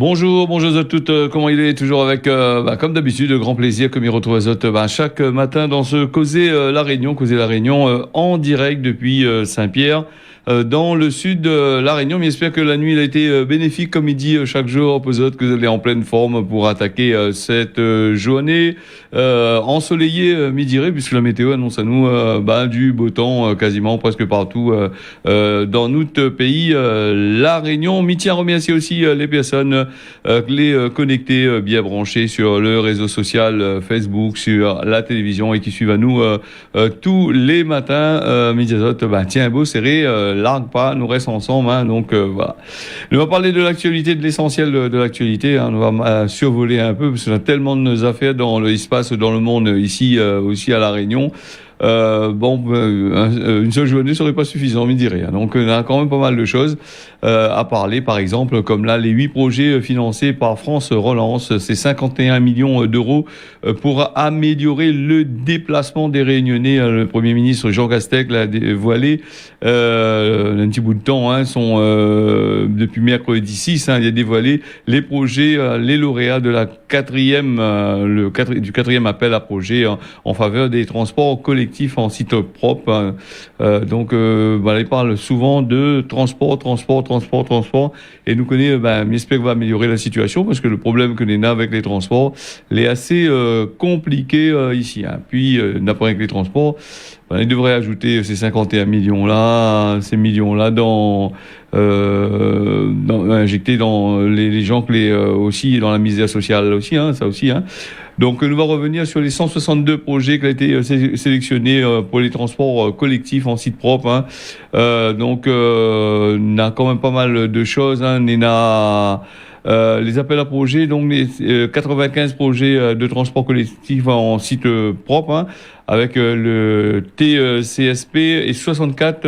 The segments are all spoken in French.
Bonjour à toutes, comment il est? Toujours avec, comme d'habitude, grand plaisir que m'y retrouve à Zot, chaque matin dans ce Causer La Réunion, en direct depuis Saint-Pierre, dans le sud de La Réunion. Mais j'espère que la nuit a été bénéfique, comme il dit chaque jour, pour Zot, que vous allez en pleine forme pour attaquer cette journée ensoleillée, mi-dirée, puisque la météo annonce à nous du beau temps quasiment presque partout dans notre pays. La Réunion, m'y tient à remercier aussi les personnes les connectés, bien branchés sur le réseau social Facebook, sur la télévision et qui suivent à nous tous les matins. Médiazot, tiens, beau serré, largue pas, nous reste ensemble. Donc voilà. On va parler de l'actualité, de l'essentiel de l'actualité. On va survoler un peu parce qu'on a tellement de affaires dans il se passe dans le monde ici aussi à La Réunion. Une seule journée serait pas suffisant, me dirait. Donc, on a quand même pas mal de choses à parler. Par exemple, comme là, les 8 projets financés par France Relance, c'est 51 millions d'euros pour améliorer le déplacement des Réunionnais. Le Premier ministre Jean Castex l'a dévoilé un petit bout de temps. Depuis mercredi 6, il a dévoilé les projets, les lauréats de la du quatrième appel à projet en faveur des transports collectifs en site propre. Il parle souvent de transport, et nous connaît, j'espère qu'on va améliorer la situation, parce que le problème que l'on a avec les transports, est assez compliqué ici. Puis, n'a pas avec les transports, il devrait ajouter ces 51 millions-là, injecter dans les gens aussi dans la misère sociale aussi, ça aussi. Donc, nous va revenir sur les 162 projets qui ont été sélectionnés pour les transports collectifs en site propre. On a quand même pas mal de choses. On a les appels à projets, donc les 95 projets de transport collectif en site propre, avec le TCSP et 64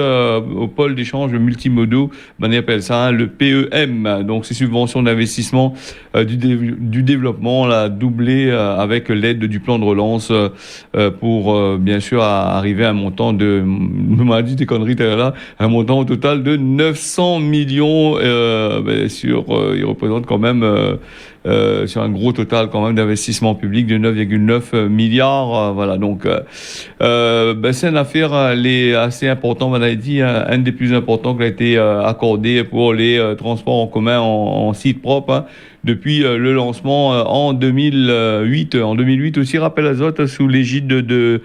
au pôle d'échange multimodaux, on appelle ça le PEM. Donc ces subventions d'investissement du développement, là, doublé avec l'aide du plan de relance pour bien sûr arriver à un montant on m'a dit des conneries là, un montant au total de 900 millions il représente quand même sur un gros total quand même d'investissement public de 9,9 milliards. C'est une affaire assez importante, on a dit, un des plus importants qui a été accordé pour les transports en commun en site propre. Depuis le lancement en 2008. En 2008 aussi, rappel à Zot, sous l'égide de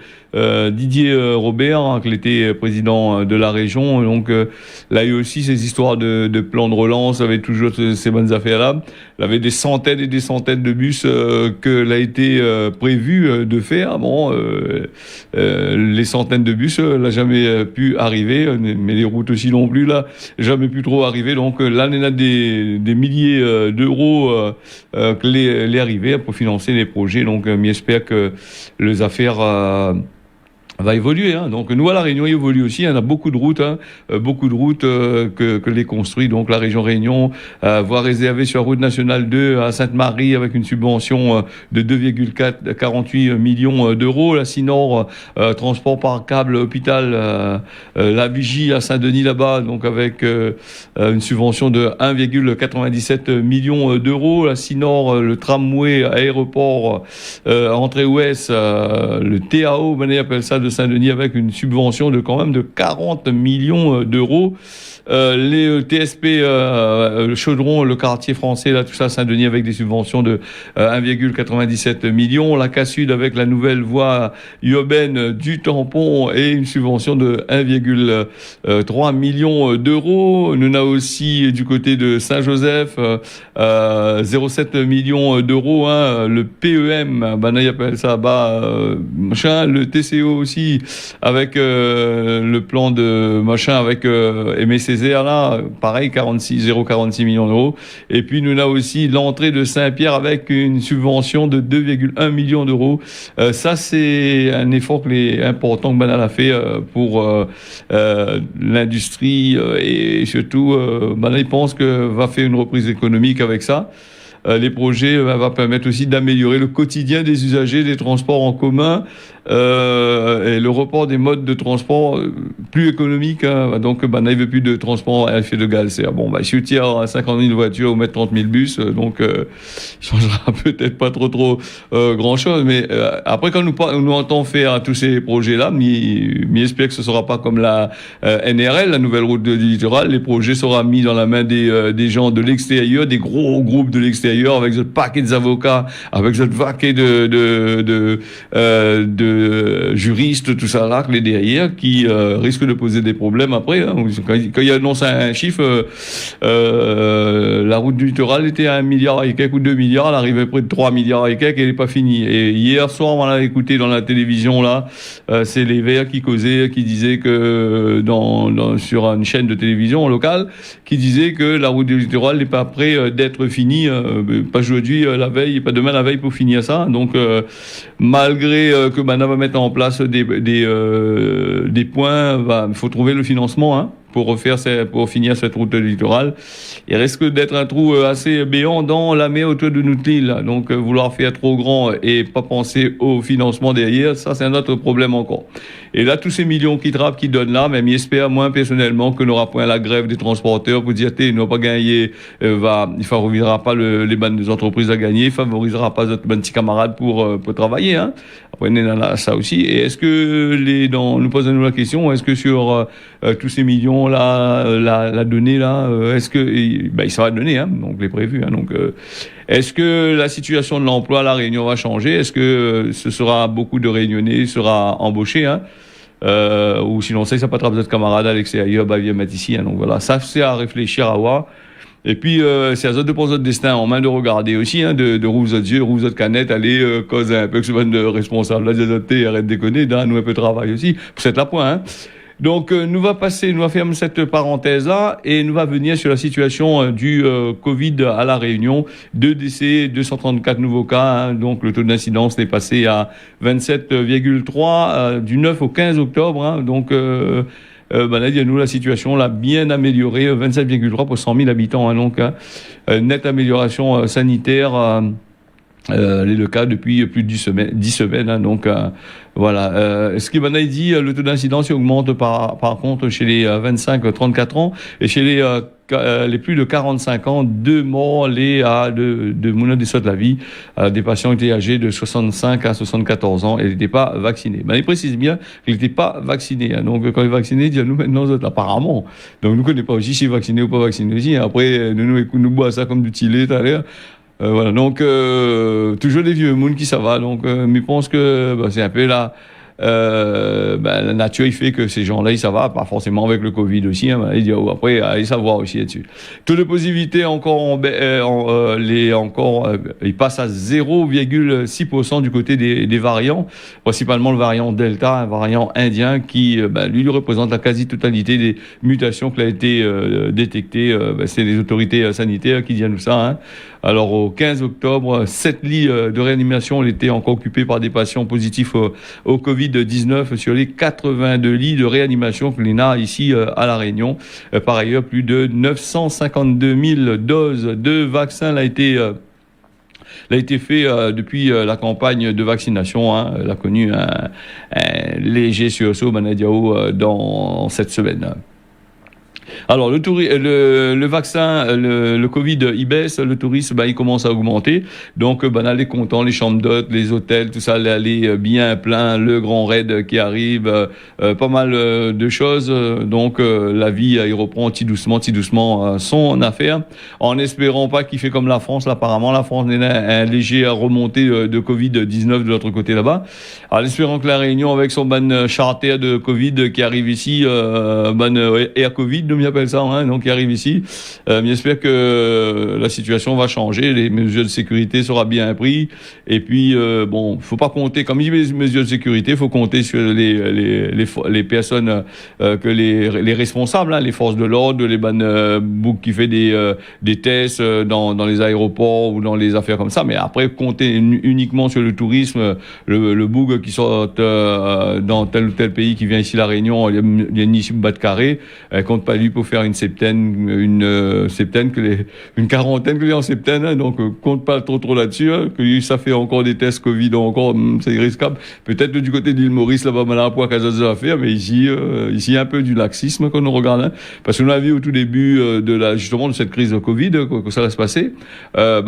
Didier Robert, qui était président de la région. Donc là, il y a eu aussi ces histoires de plan de relance, avec toujours ces bonnes affaires-là. Il y avait des centaines et des centaines de bus que l'a été prévu de faire. Les centaines de bus, n'a jamais pu arriver, mais les routes aussi non plus, là, jamais pu trop arriver. Donc là, on a des milliers d'euros que les arriver pour financer les projets. Donc, j'espère que les affaires va évoluer. Donc nous à La Réunion, il évolue aussi. Il y en a beaucoup de routes, que les construit. Donc la région Réunion va réserver sur la route nationale 2 à Sainte-Marie avec une subvention de 2,48 millions d'euros. La Sinor, transport par câble hôpital, la Vigie à Saint-Denis là-bas, donc avec une subvention de 1,97 millions d'euros. La Sinor, le tramway aéroport entrée ouest, le TAO, on appelle ça, de Saint-Denis, avec une subvention de quand même de 40 millions d'euros. Les TSP, le Chaudron, le quartier français, là, tout ça, Saint-Denis, avec des subventions de 1,97 millions. La Cassud avec la nouvelle voie urbaine du tampon et une subvention de 1,3 millions d'euros. Nous avons aussi du côté de Saint-Joseph 0,7 millions d'euros. Le PEM, il appelle ça le TCO aussi, avec le plan de avec Aimé Césaire, là, pareil, 0,46 millions d'euros. Et puis nous avons aussi l'entrée de Saint-Pierre avec une subvention de 2,1 millions d'euros. Ça, c'est un effort important que Banal a fait pour l'industrie et surtout, il pense que va faire une reprise économique avec ça. les projets va permettre aussi d'améliorer le quotidien des usagers des transports en commun et le report des modes de transport plus économiques. Hein. Donc, il ne veut plus de transport à effet de gaz. C'est bon, si tu as 50 000 voitures ou mettre 30 000 bus, donc il changera peut-être pas trop grand-chose. Mais après, quand nous entendons faire tous ces projets-là, j'espère que ce sera pas comme la NRL, la nouvelle route du littoral. Les projets seront mis dans la main des gens de l'extérieur, des gros groupes de l'extérieur, avec ce paquet d'avocats, avec ce paquet de juristes, tout ça là, les derrière, qui risquent de poser des problèmes après. Hein. Quand il annonce un chiffre, la route du littoral était à 1 milliard et quelques ou 2 milliards, elle arrivait près de 3 milliards et quelques, elle n'est pas finie. Et hier soir, on l'a écouté dans la télévision là, c'est les Verts qui causaient, qui disaient que sur une chaîne de télévision locale, qui disait que la route du littoral n'est pas près d'être finie, pas aujourd'hui la veille, pas demain la veille pour finir ça. Donc malgré que Bana va mettre en place des points, il faut trouver le financement hein, pour finir cette route du littoral. Il risque d'être un trou assez béant dans la mer autour de notre île. Donc vouloir faire trop grand et pas penser au financement derrière, ça c'est un autre problème encore. Et là, tous ces millions qui donnent là, même j'espère, moi personnellement, que n'aura point la grève des transporteurs pour dire, ils n'ont pas gagné, il favorisera pas les bandes des entreprises à gagner, il favorisera pas notre petits camarades pour travailler, hein. Après, on est ça aussi. Et est-ce que nous posons-nous la question, est-ce que sur tous ces millions là, la donnée là, est-ce que, il sera donné, hein, donc les prévus, hein, donc, est-ce que la situation de l'emploi à La Réunion va changer? Est-ce que ce sera beaucoup de Réunionnais sera embauché, hein? Ou sinon ça pas attraper d'autres camarades à l'extérieur, viens mettre ici, hein. Donc voilà, ça c'est à réfléchir, à voir. Et puis c'est à eux de prendre votre destin en main, de regarder aussi, hein, de rouvre votre yeux, rouvre votre canette, aller causer un peu que ce soit de responsable là, arrête de déconner, nous un peu de travail aussi, pour cette la point, hein. Donc, nous va fermer cette parenthèse-là et nous va venir sur la situation du Covid à La Réunion. 2 décès, 234 nouveaux cas. Hein, donc, le taux d'incidence est passé à 27,3 du 9 au 15 octobre. Hein, donc, nous, la situation l'a bien améliorée, 27,3 pour 100 000 habitants. Hein, donc, nette amélioration sanitaire. Le cas depuis plus de 10 semaines, hein, donc voilà. Ce qui m'a dit, le taux d'incidence augmente par contre chez les 25-34 ans et chez les plus de 45 ans, 2 morts de mouna des sauts de la vie. Des patients étaient âgés de 65 à 74 ans et n'étaient pas vaccinés. Mais il précise bien qu'ils n'étaient pas vaccinés. Hein. Donc quand ils sont vaccinés, nous maintenant apparemment. Donc nous ne connaissons pas aussi si vaccinés ou pas vaccinés aussi. Après nous boit ça comme du tilé tout à l'heure. Voilà, donc toujours des vieux monde qui ça va, donc mais je pense que c'est un peu là. La nature il fait que ces gens-là ça va, pas forcément avec le Covid aussi, hein, après allez savoir aussi là-dessus. Taux de positivité encore il passe à 0,6% du côté des variants, principalement le variant Delta, un variant indien qui lui représente la quasi-totalité des mutations qui a été détectées. C'est les autorités sanitaires qui disent nous ça. Hein. Alors au 15 octobre, 7 lits de réanimation étaient encore occupés par des patients positifs au Covid-19 sur les 82 lits de réanimation que l'on a ici à La Réunion. Par ailleurs, plus de 952 000 doses de vaccins l'a été fait depuis la campagne de vaccination. Hein, elle a connu un léger sursaut dans cette semaine. Alors le vaccin, le Covid, il baisse, le tourisme, il commence à augmenter. Donc les contents, les chambres d'hôtes, les hôtels, tout ça allait bien plein, le grand raid qui arrive, pas mal de choses. Donc la vie il reprend petit doucement son affaire, en espérant pas qu'il fait comme la France. Là, apparemment la France est un léger remontée de Covid-19 de l'autre côté là-bas. En espérant que la Réunion avec son charter de Covid qui arrive ici, Air Covid, nous appelle ça, hein, donc qui arrive ici. J'espère que la situation va changer, les mesures de sécurité seront bien prises. Et puis faut pas compter, comme il dit les mesures de sécurité, faut compter sur les personnes que les responsables, hein, les forces de l'ordre, les boucs qui fait des tests dans les aéroports ou dans les affaires comme ça. Mais après compter uniquement sur le tourisme, le boug qui sort dans tel ou tel pays qui vient ici à La Réunion, il y a une ici bas de carré, compte pas lui pour faire une quarantaine que les en septaine, hein, donc compte pas trop là-dessus, hein, que ça fait encore des tests Covid encore, c'est risquable. Peut-être du côté de l'île Maurice, là-bas, mal à poids qu'à à faire, mais ici, il y a un peu du laxisme qu'on nous regarde, hein, parce qu'on a vu au tout début justement de cette crise de Covid, que ça allait se passer, quand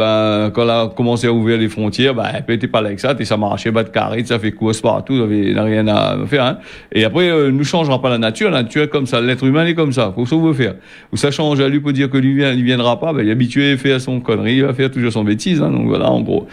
on a commencé à ouvrir les frontières, elle n'était pas là avec ça, et ça marchait, de carré, ça fait course partout, il n'a rien à faire, hein. Et après, nous changera pas la nature est comme ça, l'être humain est comme ça, faut ça veut faire. Ou ça change à lui pour dire que lui il viendra pas, il est habitué à faire son connerie, il va faire toujours son bêtise, hein, donc voilà, en gros.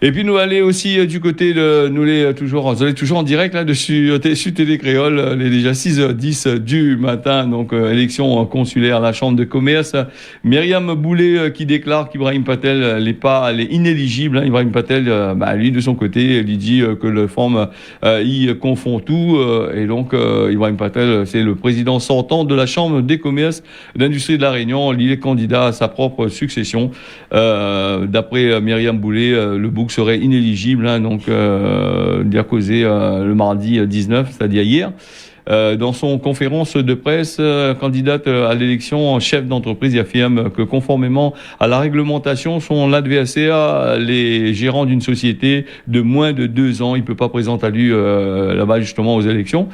Et puis nous aller aussi du côté de vous allez toujours en direct là dessus Télé Créole, il est déjà 6h10 du matin, donc élection consulaire à la Chambre de commerce. Myriam Boulet qui déclare qu'Ibrahim Patel elle est inéligible, hein. Ibrahim Patel lui de son côté, il dit que le forme il confond tout et donc Ibrahim Patel c'est le président sortant de la Chambre des commerces d'industrie de la Réunion, il est candidat à sa propre succession. D'après Myriam Boulet, le bouc serait inéligible, hein, donc il a causé le mardi 19, c'est-à-dire hier. Dans son conférence de presse, candidate à l'élection en chef d'entreprise, il affirme que conformément à la réglementation, son adversaire, les gérants d'une société de moins de 2 ans, il peut pas présenter à lui là-bas justement aux élections.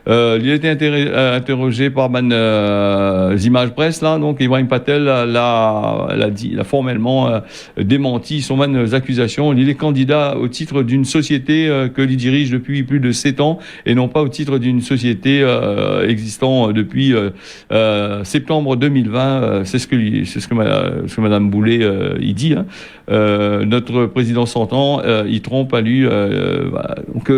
Il a été interrogé par images presse là, donc Ibrahim Patel l'a formellement démenti son accusations. Il est candidat au titre d'une société que il dirige depuis plus de 7 ans et non pas au titre d'une société existant depuis septembre 2020. C'est ce que Madame Boulet il dit, hein. Notre président sortant, il trompe à lui. Donc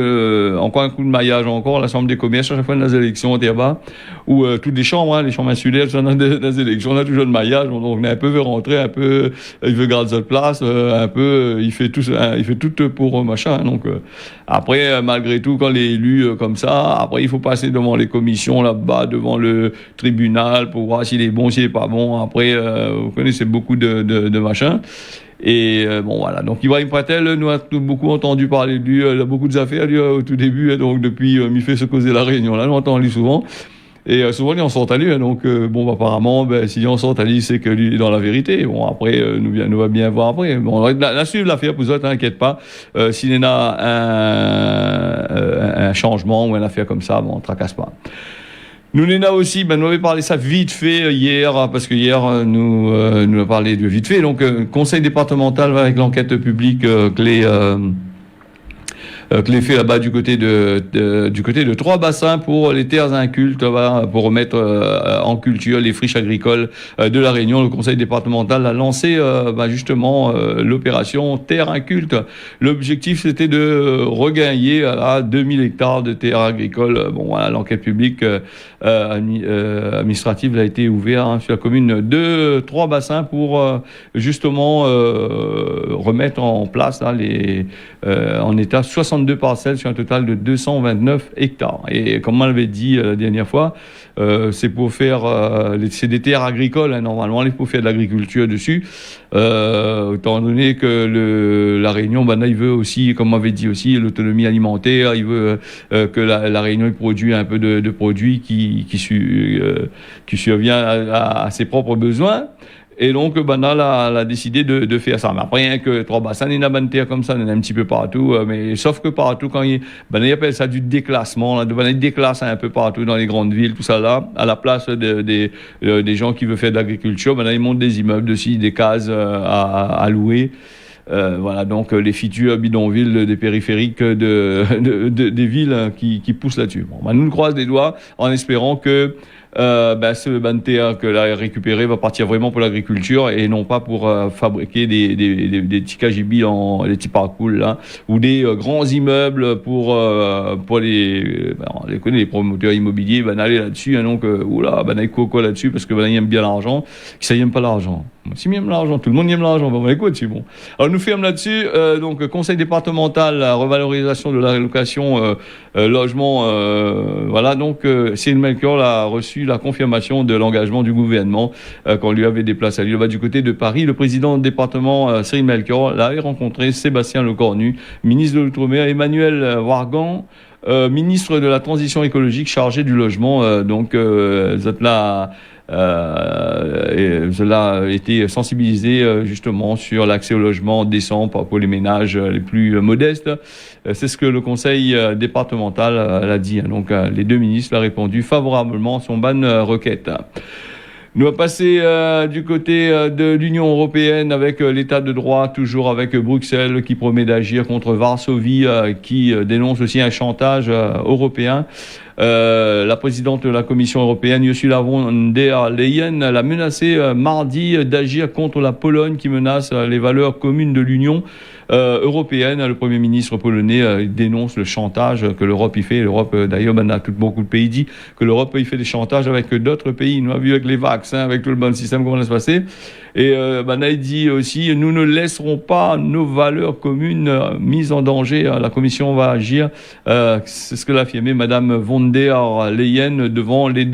encore un coup de maillage encore, la Chambre des commerces à chaque fois dans les élections au Terba, ou toutes les chambres, hein, les chambres insulaires, dans les élections, on a toujours le maillage, donc on un peu veut rentrer, un peu il veut garder sa place, un peu il fait tout pour machin. Donc après malgré tout quand les élus comme ça, après il faut passer devant les commissions là-bas, devant le tribunal pour voir s'il est bon, s'il est pas bon. Après vous connaissez beaucoup de machins. Et bon voilà, donc Ibrahim Patel, nous a beaucoup entendu parler de lui, il a beaucoup d'affaires lui au tout début, donc depuis il fait se causer la Réunion, là on entend lui souvent. Et souvent, il en sort à lui, hein, donc apparemment, s'il en sort à lui, c'est que lui est dans la vérité. Bon, après, nous va bien voir après. Bon, la suivre l'affaire, pour ça, t'inquiète pas. S'il y en a un changement ou une affaire comme ça, on tracasse pas. Nous n'en a aussi, nous avait parlé ça vite fait hier, parce que hier, nous a parlé de vite fait. Donc, conseil départemental avec l'enquête publique clé fait là-bas du côté de Trois Bassins pour les terres incultes, pour remettre en culture les friches agricoles de la Réunion. Le conseil départemental a lancé justement l'opération Terres incultes. L'objectif c'était de regagner à 2000 hectares de terres agricoles. L'enquête publique administrative a été ouverte sur la commune de Trois Bassins pour justement remettre en place en état 62 parcelles sur un total de 229 hectares. Et comme on l'avait dit la dernière fois, c'est pour faire c'est des terres agricoles, hein, normalement, il faut faire de l'agriculture dessus. Étant donné que la Réunion, il veut aussi, comme on avait dit aussi, l'autonomie alimentaire, il veut que la Réunion produise un peu de produits qui survient à ses propres besoins. Et donc, Banal a décidé de faire ça. Mais après, rien que Trois Bassins, il y a une terre comme ça, il y en a un petit peu partout. Mais sauf que partout, quand il appelle ça du déclassement, là, il déclasse un peu partout dans les grandes villes, tout ça là, à la place des gens qui veulent faire de l'agriculture. Ils montent des immeubles dessus, des cases à louer. Donc les futurs bidonvilles des périphériques des villes qui poussent là-dessus. Nous croisons les doigts en espérant que ce bantéa que l'a récupéré va partir vraiment pour l'agriculture et non pas pour fabriquer des petits KGB des petits parcours là, ou des grands immeubles pour les promoteurs immobiliers aller là-dessus, hein, donc coco là-dessus parce que ils aiment bien l'argent, qui ça ils aiment pas l'argent. Si ils aiment l'argent, tout le monde aime l'argent, écoute, c'est bon. Alors nous fermons là-dessus, donc conseil départemental, la revalorisation de la location logement, Cyril Melchior a reçu la confirmation de l'engagement du gouvernement qu'on lui avait déplacé à lui du côté de Paris. Le président du département Cyril Melchior l'avait rencontré Sébastien Lecornu, ministre de l'Outre-mer, Emmanuel Wargan, ministre de la transition écologique chargé du logement. et cela a été sensibilisé justement sur l'accès au logement décent pour les ménages les plus modestes. C'est ce que le conseil départemental a dit. Donc les deux ministres ont répondu favorablement à son ban requête. Nous allons passer du côté de l'Union européenne avec l'état de droit, toujours avec Bruxelles qui promet d'agir contre Varsovie, qui dénonce aussi un chantage européen. La présidente de la Commission européenne, Ursula von der Leyen, l'a menacé mardi d'agir contre la Pologne qui menace les valeurs communes de l'Union européenne. Le Premier ministre polonais dénonce le chantage que l'Europe y fait. L'Europe, d'ailleurs, beaucoup de pays dit que l'Europe y fait des chantages avec d'autres pays. Nous avons vu avec les vaccins, avec tout le bon système, comment ça se passait. Et il dit aussi, nous ne laisserons pas nos valeurs communes mises en danger. La Commission va agir. C'est ce que l'a affirmé Madame von der Leyen devant les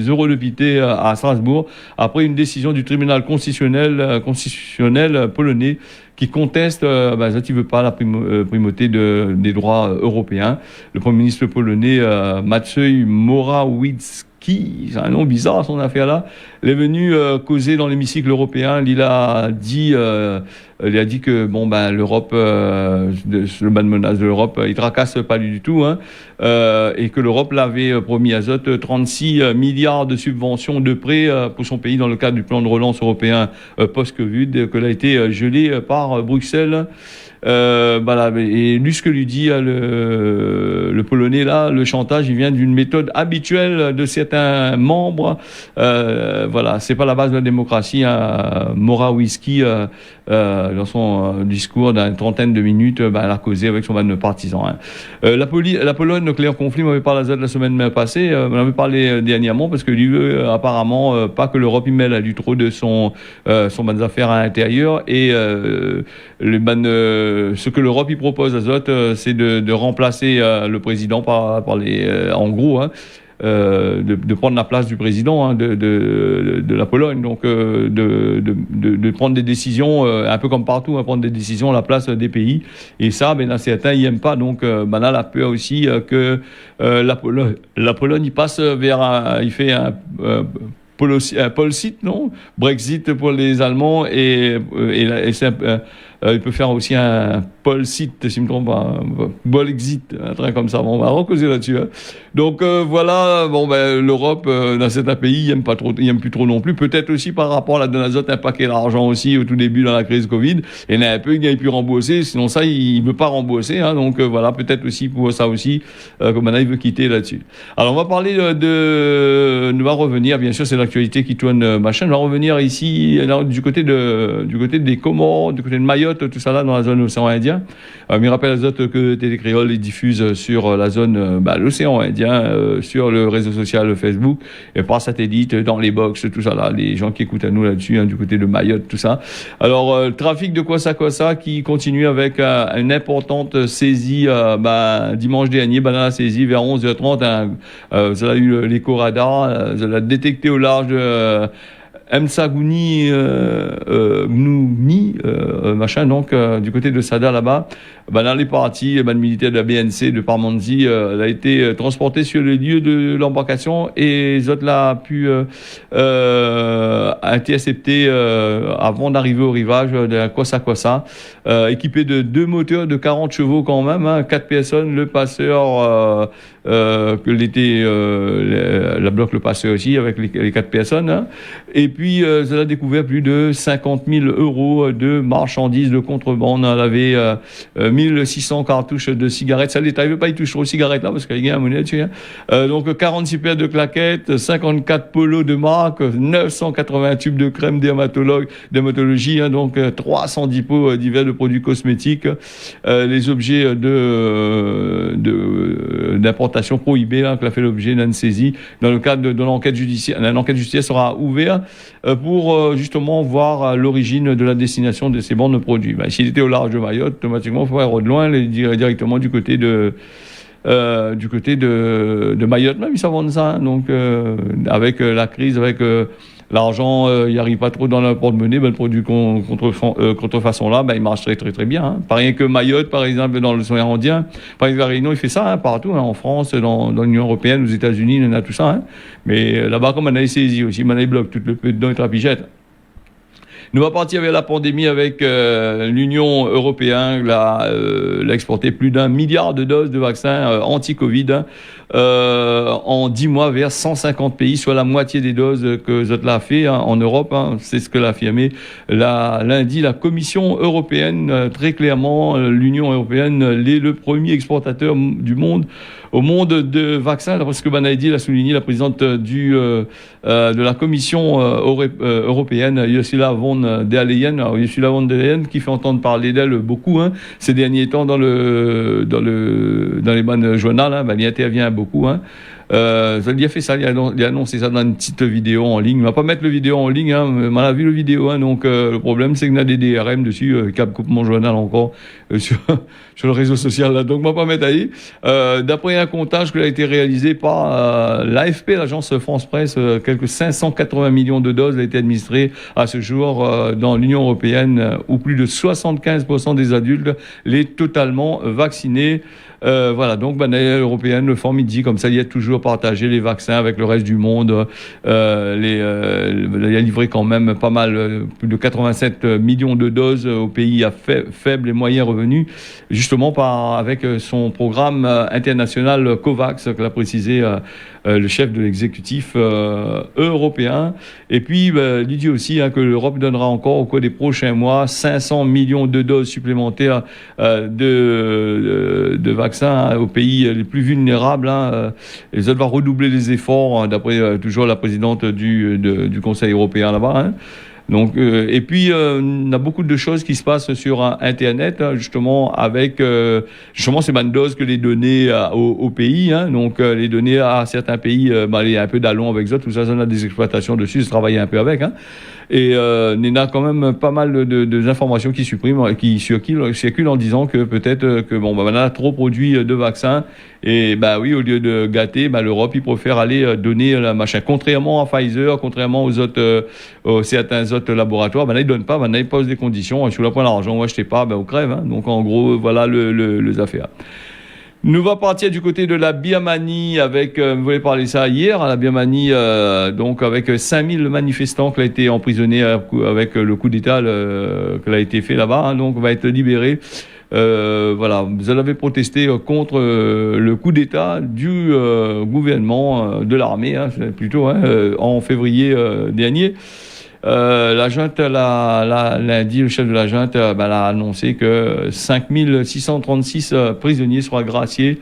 eurodéputés à Strasbourg, après une décision du tribunal constitutionnel polonais qui conteste, qui ne veut pas la primauté des droits européens. Le Premier ministre polonais, Mateusz Morawiecki, c'est un nom bizarre son affaire-là, il est venu causer dans l'hémicycle européen. Il a dit que l'Europe, le ban de menace de l'Europe, il tracasse pas du tout, et que l'Europe l'avait promis à Zot 36 milliards de subventions de prêts pour son pays dans le cadre du plan de relance européen post-Covid, que l'a été gelé par Bruxelles. Et lui, ce que lui dit le Polonais là, le chantage, il vient d'une méthode habituelle de certains membres. C'est pas la base de la démocratie. Morawiecki, dans son discours d'une trentaine de minutes, elle a causé avec son ban de partisans. La Pologne, donc, les conflits, on m'avait parlé la semaine passée, on avait parlé dernièrement parce que lui veut apparemment pas que l'Europe y mêle du trop de son ban d'affaires à l'intérieur, et ce que l'Europe y propose à Zot, c'est de remplacer le président par les, en gros, de prendre la place du président de la Pologne, donc de prendre des décisions un peu comme partout, prendre des décisions à la place des pays, et ça, certains y aiment pas, donc là, la peur aussi que la Pologne y passe vers il fait un Polsite, non, Brexit pour les Allemands, et il peut faire aussi un Polsite, si je me trompe pas, Bolexit, un truc comme ça. Bon, on va recauser là-dessus. Donc l'Europe, dans certains pays, il aime plus trop non plus. Peut-être aussi par rapport à la Donazot, un paquet d'argent aussi au tout début dans la crise Covid. Et il y en a un peu, il n'a pu rembourser. Sinon ça, il veut pas rembourser. Donc peut-être aussi pour ça aussi, comme maintenant il veut quitter là-dessus. Alors on va parler on va revenir, bien sûr, c'est l'actualité qui tourne on va revenir ici du côté des Comores, du côté de Mayotte, tout ça là dans la zone océan Indien. Mais rappelle à Zot que Télé Créole les diffuse sur la zone l'océan Indien, sur le réseau social Facebook, et par satellite, dans les box, tout ça là, les gens qui écoutent à nous là-dessus, du côté de Mayotte, tout ça. Alors le trafic de Kwassa qui continue avec une importante saisie dimanche dernier, banana saisie vers 11h30, ça a eu l'écho radar, ça l'a détecté au large de Msagouni Gnoumi, donc du côté de Sada là-bas. Dans les parties, le militaire de la BNC de Parmanzi, elle a été transportée sur le lieu de l'embarcation, et Zot l'a pu intercepter avant d'arriver au rivage de Kwassa, équipé de 2 moteurs de 40 chevaux quand même, 4 personnes, le passeur que l'était la bloque le passeur aussi avec les 4 personnes, et puis elle a découvert plus de 50 000 euros de marchandises de contrebande. Elle avait 1600 cartouches de cigarettes. Ça l'État ne veut pas y toucher aux cigarettes là parce qu'il y a un monnaie dessus. Donc 46 paires de claquettes, 54 polos de marque, 980 tubes de crème dermatologie, donc 310 pots divers de produits cosmétiques, les objets d'importation prohibée qui a fait l'objet d'une saisie dans le cadre de l'enquête judiciaire. L'enquête judiciaire sera ouverte pour justement voir l'origine de la destination de ces bandes de produits. S'il était au large de Mayotte, automatiquement il faut aller de loin, directement du côté de Mayotte, même ils savent de ça. Donc avec la crise, avec l'argent, il n'y arrive pas trop dans le porte-monnaie, ben, le produit contrefaçon là, ben, il marche très très très bien. Hein. Pas rien que Mayotte, par exemple, dans le océan Indien, par exemple, la Réunion, il fait ça hein, partout, hein, en France, dans l'Union européenne, aux États-Unis, il y en a tout ça. Hein. Mais là-bas, comme on a saisi aussi, on a bloqué tout le peu dedans et la pichette. Nous va partir vers la pandémie avec l'Union européenne. Elle a exporté plus d'1 milliard de doses de vaccins anti-Covid hein, en 10 mois vers 150 pays, soit la moitié des doses que Zotla a fait hein, en Europe. Hein, c'est ce que l'a affirmé lundi la Commission européenne. Très clairement, l'Union européenne est le premier exportateur du monde au monde de vaccins. D'après ce que Banaidi l'a souligné, la présidente de la Commission européenne, Ursula von der Leyen. Alors, Ursula von der Leyen qui fait entendre parler d'elle beaucoup hein, ces derniers temps dans les bandes journales. Hein, ben, il intervient beaucoup. Hein. Il a fait ça, il a annoncé ça dans une petite vidéo en ligne. Il ne va pas mettre le vidéo en ligne, hein, mais on a vu le vidéo. Hein, donc le problème, c'est qu'il y a des DRM dessus, Cap Coupe mon journal encore sur le réseau social. Là, donc on ne va pas mettre ahí. D'après un comptage qui a été réalisé par l'AFP, l'agence France Presse, quelques 580 millions de doses ont été administrées à ce jour dans l'Union européenne, où plus de 75% des adultes les totalement vaccinés. Voilà, donc l'Union européenne, le Fonds Midi, comme ça, il y a toujours partagé les vaccins avec le reste du monde. Il a livré quand même pas mal, plus de 87 millions de doses aux pays à faible et moyen revenu, justement avec son programme international COVAX, que l'a précisé le chef de l'exécutif européen. Et puis, il dit aussi hein, que l'Europe donnera encore au cours des prochains mois 500 millions de doses supplémentaires de vaccins hein, aux pays les plus vulnérables. Hein. Les autres vont redoubler les efforts, hein, d'après toujours la présidente du Conseil européen là-bas. Hein. Donc, et puis, il y a beaucoup de choses qui se passent sur Internet, hein, justement, avec justement ces bandes doses que les données aux pays. Hein, donc, les données à certains pays, il y a un peu d'allons avec ça, tout ça, on a des exploitations dessus, se travailler un peu avec. Hein. Et il y en a quand même pas mal de informations qui circulent en disant que peut-être que on a trop produit de vaccins et oui, au lieu de gâter, l'Europe il préfère aller donner la machin. Contrairement à Pfizer, contrairement aux autres certains autres laboratoires, là ils donnent pas, ils posent des conditions. Sur le point d'argent, achetez pas, on crève. Hein. Donc en gros, voilà les affaires. Nous va partir du côté de la Birmanie avec, vous voulez parler ça hier, à la Birmanie, donc avec 5000 manifestants qui ont été emprisonnés avec le coup d'État qui a été fait là-bas, hein, donc va être libéré. Voilà, vous avez protesté contre le coup d'État du gouvernement de l'armée, hein, plutôt, hein, en février dernier. La junte, lundi, le chef de la junte a annoncé que 5636 prisonniers seront graciés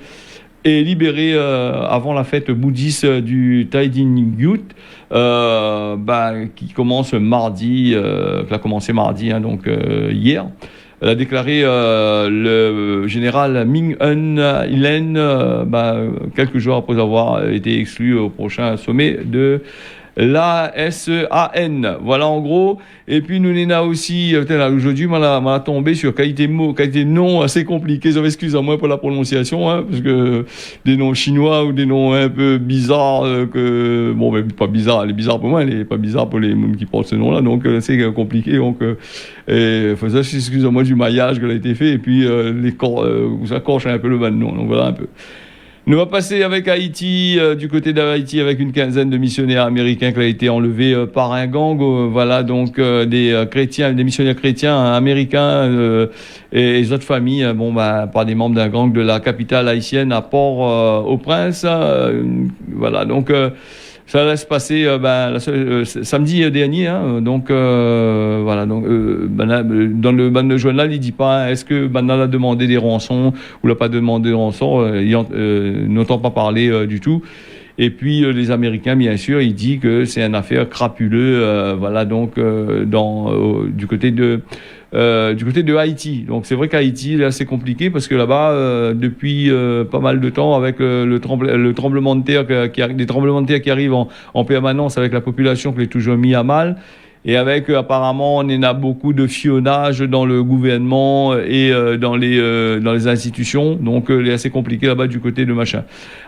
et libérés avant la fête bouddhiste du Taidingyut, qui commence mardi, qui a commencé mardi, hein, donc hier. Elle a déclaré le général Min-Aung Hlaing quelques jours après avoir été exclu au prochain sommet de l'ASEAN. Voilà en gros. Et puis nous n'en a aussi, aujourd'hui, m'a tombé sur qualité de nom assez compliqué. Excusez-moi pour la prononciation, hein, parce que des noms chinois ou des noms un peu bizarres, pas bizarres, elle est bizarre pour moi, elle est pas bizarre pour les mômes qui portent ce nom-là, donc c'est compliqué. Donc, excusez-moi du maillage qui a été fait, et puis ça corche un peu le bas de nom. Donc voilà un peu. Nous va passer avec Haïti, du côté d'Haïti, avec une quinzaine de missionnaires américains qui ont été enlevés par un gang. Voilà, donc des missionnaires chrétiens américains et les autres familles, par des membres d'un gang de la capitale haïtienne à Port-au-Prince. Voilà, donc ça laisse passer samedi dernier. Hein, donc voilà, donc dans le ban de journal, il dit pas est-ce que Banal a demandé des rançons ou l'a pas demandé de rançon. Il n'entend pas parler du tout. Et puis les Américains, bien sûr, il dit que c'est une affaire crapuleuse. Voilà, donc du côté de Haïti. Donc c'est vrai qu'Haïti, là, c'est compliqué parce que là-bas, depuis pas mal de temps, avec le tremblement de terre des tremblements de terre qui arrivent en permanence avec la population qui est toujours mis à mal. et avec apparemment on en a beaucoup de fionnage dans le gouvernement et dans les institutions, donc c'est assez compliqué là-bas du côté de machin.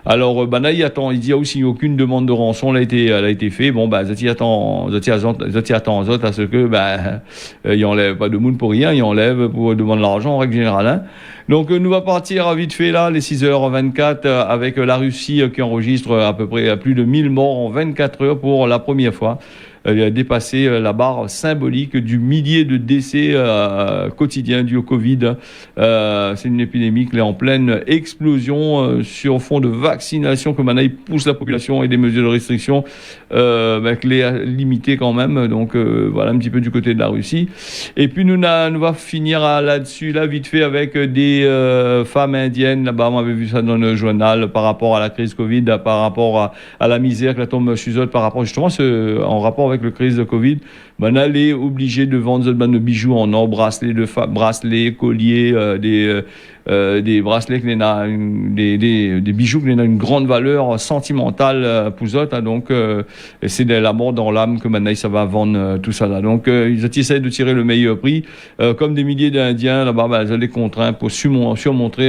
Alors là il dit aussi aucune demande de rançon elle a été faite. Bon zati attend à ce que il enlève pas de monde pour rien, il enlève pour demander de l'argent en règle générale. Hein. Donc nous va partir vite fait là les 6h24 avec la Russie qui enregistre à peu près plus de 1000 morts en 24 heures pour la première fois. Il a dépassé la barre symbolique du millier de décès quotidiens dus au Covid. C'est une épidémie qui est en pleine explosion sur fond de vaccination que maintenant il pousse la population et des mesures de restriction qui est limitée quand même. Donc voilà un petit peu du côté de la Russie. Et puis nous va finir là-dessus là vite fait avec des femmes indiennes. Là-bas on avait vu ça dans le journal par rapport à la crise Covid, par rapport à la misère que la tombe chuzote, par rapport justement en rapport avec le crise de Covid, elle est obligée de vendre de bijoux en or, bracelets, colliers, des bracelets des bijoux qui ont une grande valeur sentimentale pour eux. Donc c'est de l'amour dans l'âme que maintenant ça va vendre tout ça là. Donc ils essaient de tirer le meilleur prix, comme des milliers d'Indiens là-bas, ils les contraints pour surmonter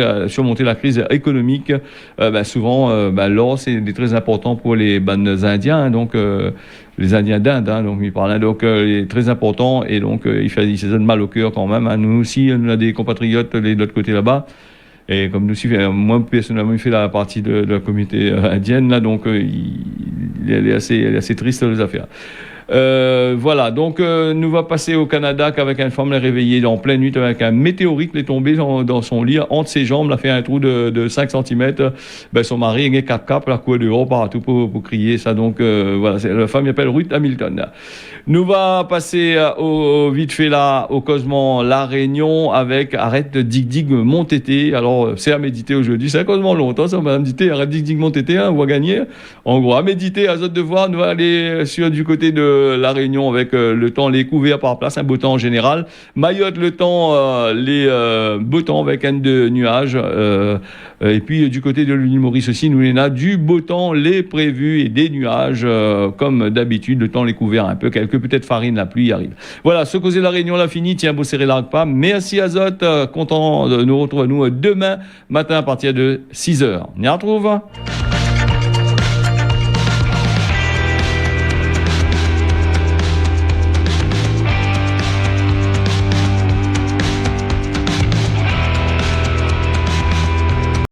la crise économique. Souvent l'or c'est très important pour les Indiens, hein, donc les Indiens d'Inde, hein, donc il parle, donc il est très important et donc il se donne mal au cœur quand même. Hein. Nous aussi, on a des compatriotes de l'autre côté là-bas. Et comme nous aussi, moi personnellement, il fait la partie de la communauté indienne là, donc il est assez triste les affaires. Voilà, donc nous va passer au Canada qu'avec une femme réveillée en pleine nuit avec un météorite qui est tombé dans son lit entre ses jambes, l'a fait un trou de 5 cm. Son mari il a 4 capes, la cour dehors partout pour crier ça. Donc voilà, la femme s'appelle Ruth Hamilton. Nous va passer vite fait là au Cosmon La Réunion avec arrête dig dig mon tété. Alors c'est à méditer aujourd'hui, c'est un Cosmon longtemps ça, on va méditer, arrête dig dig mon tété, hein, on va gagner. En gros, à méditer, à zone de voir, nous va aller sur du côté de La Réunion avec le temps, les couverts par place, un beau temps en général. Mayotte, le temps, les beau temps avec un de nuages. Et puis du côté de l'île Maurice aussi, nous on a du beau temps, les prévus et des nuages comme d'habitude. Le temps, les couverts un peu, quelques peut-être farine, la pluie arrive. Voilà, ce causer La Réunion, l'a fini. Tiens, beau serrer l'arc pas. Merci Azote, content de nous retrouver demain matin à partir de 6h. On y retrouve.